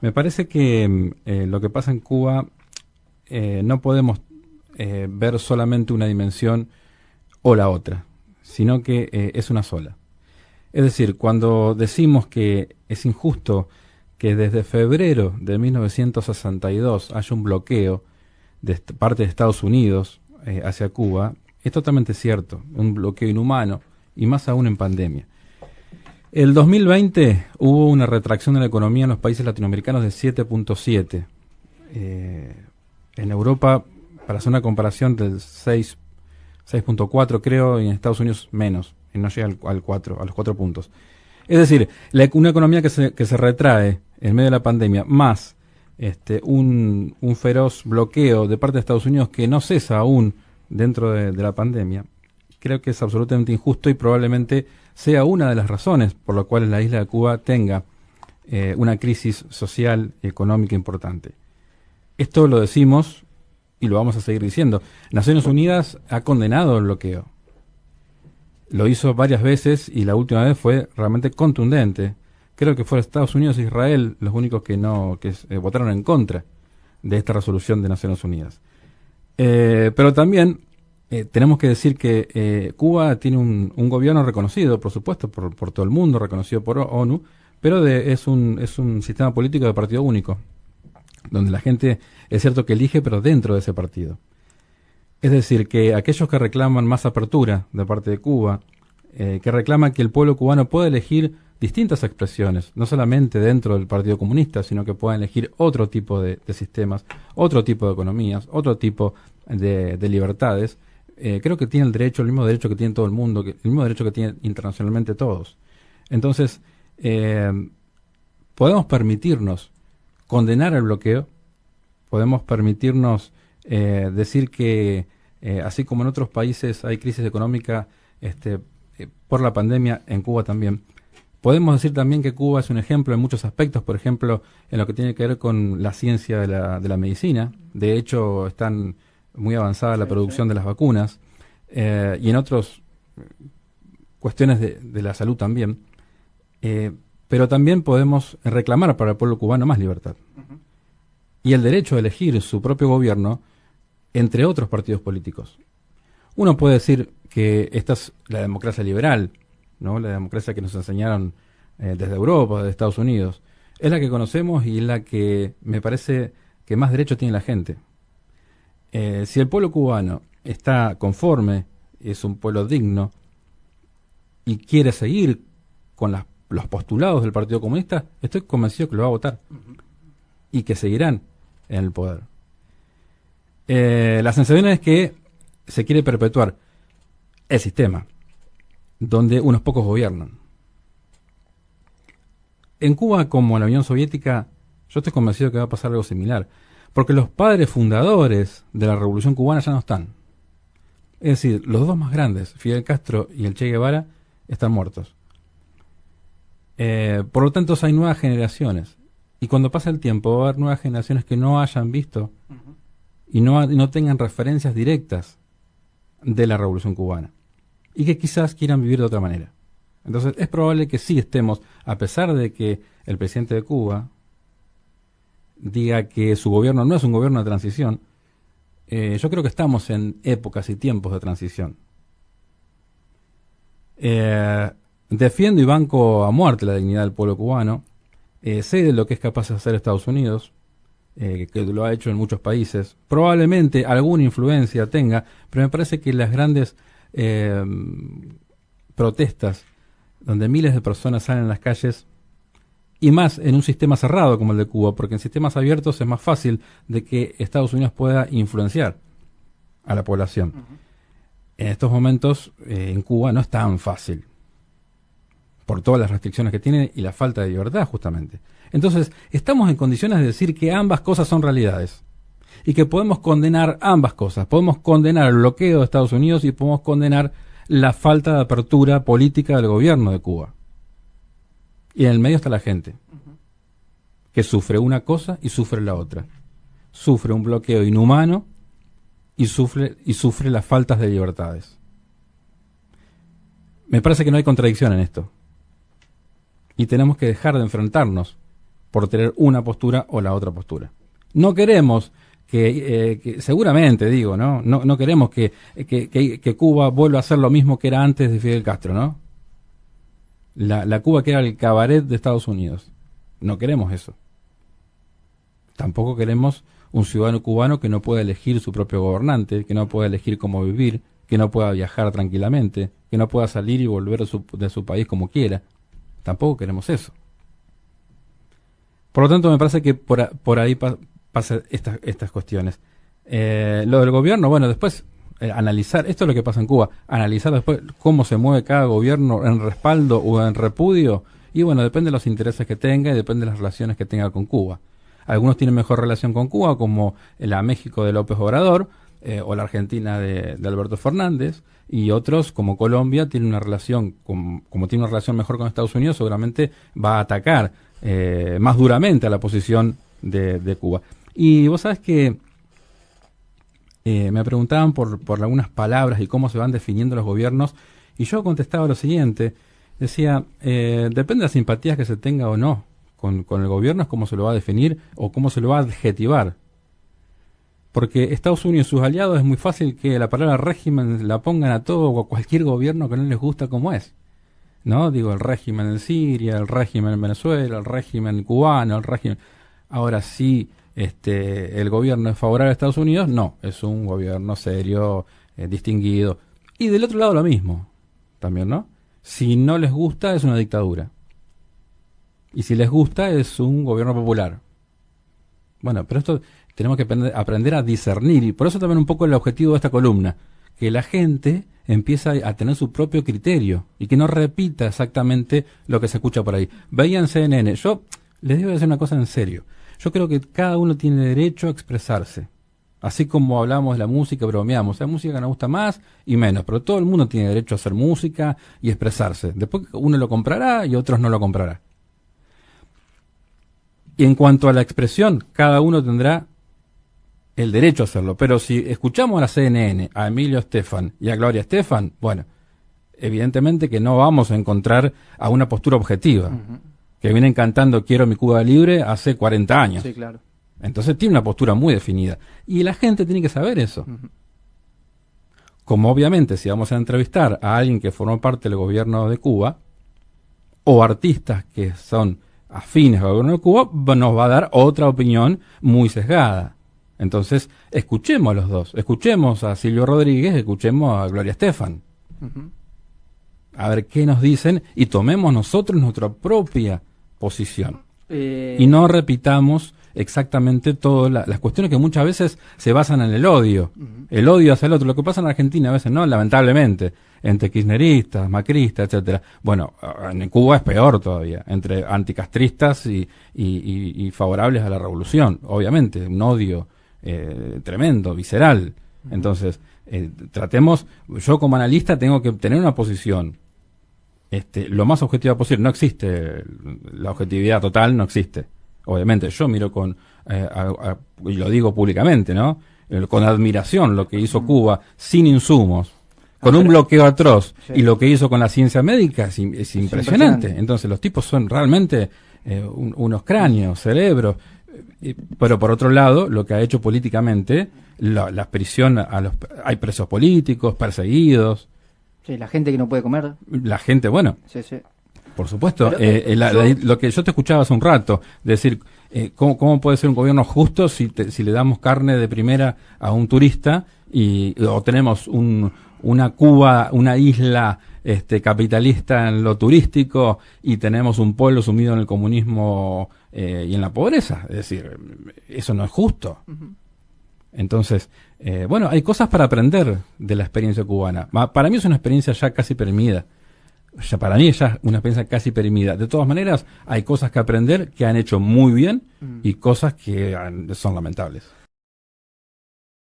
Me parece que lo que pasa en Cuba no podemos ver solamente una dimensión o la otra, sino que es una sola. Es decir, cuando decimos que es injusto que desde febrero de 1962 haya un bloqueo de parte de Estados Unidos hacia Cuba, es totalmente cierto, un bloqueo inhumano y más aún en pandemia. El 2020 hubo una retracción de la economía en los países latinoamericanos de 7.7. En Europa, para hacer una comparación, del 6.4 creo, y en Estados Unidos menos, y no llega al 4, a los 4 puntos. Es decir, una economía que se retrae en medio de la pandemia, más un feroz bloqueo de parte de Estados Unidos que no cesa aún dentro de la pandemia, creo que es absolutamente injusto y probablemente sea una de las razones por las cuales la isla de Cuba tenga una crisis social y económica importante. Esto lo decimos y lo vamos a seguir diciendo. Naciones Unidas ha condenado el bloqueo. Lo hizo varias veces y la última vez fue realmente contundente. Creo que fueron Estados Unidos e Israel los únicos que votaron en contra de esta resolución de Naciones Unidas. Pero también tenemos que decir que Cuba tiene un gobierno reconocido, por supuesto, por todo el mundo, reconocido por ONU, pero es un sistema político de partido único, donde la gente es cierto que elige, pero dentro de ese partido. Es decir, que aquellos que reclaman más apertura de parte de Cuba, que reclaman que el pueblo cubano pueda elegir distintas expresiones, no solamente dentro del Partido Comunista, sino que puedan elegir otro tipo de sistemas, otro tipo de economías, otro tipo de libertades, creo que tiene el mismo derecho que tiene todo el mundo, el mismo derecho que tienen internacionalmente todos. Entonces, podemos permitirnos condenar el bloqueo, podemos permitirnos decir que así como en otros países hay crisis económica por la pandemia, en Cuba también. Podemos decir también que Cuba es un ejemplo en muchos aspectos, por ejemplo, en lo que tiene que ver con la ciencia de la medicina. De hecho, están muy avanzada la producción de las vacunas y en otras cuestiones de la salud también. Pero también podemos reclamar para el pueblo cubano más libertad. Y el derecho a elegir su propio gobierno entre otros partidos políticos. Uno puede decir que esta es la democracia liberal, ¿no? La democracia que nos enseñaron desde Europa, desde Estados Unidos. Es la que conocemos y es la que me parece que más derecho tiene la gente. Si el pueblo cubano está conforme, es un pueblo digno y quiere seguir con los postulados del Partido Comunista, estoy convencido que lo va a votar y que seguirán en el poder. La sensación es que se quiere perpetuar el sistema donde unos pocos gobiernan. En Cuba, como en la Unión Soviética, yo estoy convencido que va a pasar algo similar, porque los padres fundadores de la Revolución Cubana ya no están. Es decir, los dos más grandes, Fidel Castro y el Che Guevara, están muertos. Por lo tanto, hay nuevas generaciones. Y cuando pasa el tiempo, va a haber nuevas generaciones que no hayan visto y no tengan referencias directas de la Revolución Cubana. Y que quizás quieran vivir de otra manera. Entonces, es probable que sí estemos, a pesar de que el presidente de Cuba diga que su gobierno no es un gobierno de transición, yo creo que estamos en épocas y tiempos de transición. Defiendo y banco a muerte la dignidad del pueblo cubano. Sé de lo que es capaz de hacer Estados Unidos, que lo ha hecho en muchos países. Probablemente alguna influencia tenga, pero me parece que las grandes protestas, donde miles de personas salen a las calles, y más en un sistema cerrado como el de Cuba, porque en sistemas abiertos es más fácil de que Estados Unidos pueda influenciar a la población. En estos momentos en Cuba no es tan fácil, por todas las restricciones que tiene y la falta de libertad justamente. Entonces, estamos en condiciones de decir que ambas cosas son realidades y que podemos condenar ambas cosas. Podemos condenar el bloqueo de Estados Unidos y podemos condenar la falta de apertura política del gobierno de Cuba. Y en el medio está la gente, que sufre una cosa y sufre la otra. Sufre un bloqueo inhumano y sufre las faltas de libertades. Me parece que no hay contradicción en esto. Y tenemos que dejar de enfrentarnos por tener una postura o la otra postura. No queremos que seguramente digo, no queremos que Cuba vuelva a ser lo mismo que era antes de Fidel Castro, ¿no? La Cuba que era el cabaret de Estados Unidos. No queremos eso. Tampoco queremos un ciudadano cubano que no pueda elegir su propio gobernante, que no pueda elegir cómo vivir, que no pueda viajar tranquilamente, que no pueda salir y volver de su país como quiera. Tampoco queremos eso. Por lo tanto, me parece que por ahí pasan estas cuestiones. Lo del gobierno, bueno, después analizar, esto es lo que pasa en Cuba, analizar después cómo se mueve cada gobierno en respaldo o en repudio, y bueno, depende de los intereses que tenga y depende de las relaciones que tenga con Cuba. Algunos tienen mejor relación con Cuba, como la México de López Obrador, o la Argentina de Alberto Fernández, y otros, como Colombia, tienen una relación, como tiene una relación mejor con Estados Unidos, seguramente va a atacar más duramente a la posición de Cuba. Y vos sabés que me preguntaban por algunas palabras y cómo se van definiendo los gobiernos, y yo contestaba lo siguiente, decía, depende de las simpatías que se tenga o no con el gobierno, es cómo se lo va a definir o cómo se lo va a adjetivar. Porque Estados Unidos y sus aliados es muy fácil que la palabra régimen la pongan a todo o a cualquier gobierno que no les gusta como es. ¿No? Digo, el régimen en Siria, el régimen en Venezuela, el régimen cubano, el régimen... Ahora sí, el gobierno es favorable a Estados Unidos, no, es un gobierno serio, distinguido. Y del otro lado lo mismo, también, ¿no? Si no les gusta, es una dictadura. Y si les gusta, es un gobierno popular. Bueno, pero esto tenemos que aprender a discernir, y por eso también un poco el objetivo de esta columna, que la gente empieza a tener su propio criterio y que no repita exactamente lo que se escucha por ahí. Veían CNN. Yo les debo decir una cosa en serio. Yo creo que cada uno tiene derecho a expresarse. Así como hablamos de la música, bromeamos. Hay música que nos gusta más y menos, pero todo el mundo tiene derecho a hacer música y expresarse. Después uno lo comprará y otros no lo comprará. Y en cuanto a la expresión, cada uno tendrá el derecho a hacerlo. Pero si escuchamos a la CNN, a Emilio Estefan y a Gloria Estefan, bueno, evidentemente que no vamos a encontrar a una postura objetiva. Que vienen cantando Quiero mi Cuba libre hace 40 años. Sí, claro. Entonces tiene una postura muy definida. Y la gente tiene que saber eso. Como obviamente si vamos a entrevistar a alguien que formó parte del gobierno de Cuba, o artistas que son afines al gobierno de Cuba, nos va a dar otra opinión muy sesgada. Entonces, escuchemos a los dos. Escuchemos a Silvio Rodríguez, escuchemos a Gloria Estefan. A ver qué nos dicen y tomemos nosotros nuestra propia posición. Y no repitamos exactamente todas las cuestiones que muchas veces se basan en el odio. El odio hacia el otro. Lo que pasa en Argentina a veces, ¿no? Lamentablemente, entre kirchneristas, macristas, etcétera. Bueno, en Cuba es peor todavía, entre anticastristas y favorables a la revolución. Obviamente, un odio tremendo, visceral. Entonces, tratemos, yo como analista tengo que tener una posición lo más objetiva posible. No existe la objetividad total, no existe. Obviamente, yo miro y lo digo públicamente, ¿no? Con admiración lo que hizo Cuba sin insumos, con un bloqueo atroz, y lo que hizo con la ciencia médica es impresionante. Entonces, los tipos son realmente unos cráneos, cerebros. Pero por otro lado, lo que ha hecho políticamente, la prisión hay presos políticos, perseguidos. Sí, la gente que no puede comer. La gente, bueno, sí. Por supuesto. Lo que yo te escuchaba hace un rato, decir, ¿cómo puede ser un gobierno justo si le damos carne de primera a un turista o tenemos una Cuba, una isla capitalista en lo turístico y tenemos un pueblo sumido en el comunismo y en la pobreza? Es decir, eso no es justo. Entonces, bueno, hay cosas para aprender de la experiencia cubana. Para mí es una experiencia ya casi perimida. Para mí es ya una experiencia casi perimida. De todas maneras, hay cosas que aprender que han hecho muy bien y cosas que son lamentables.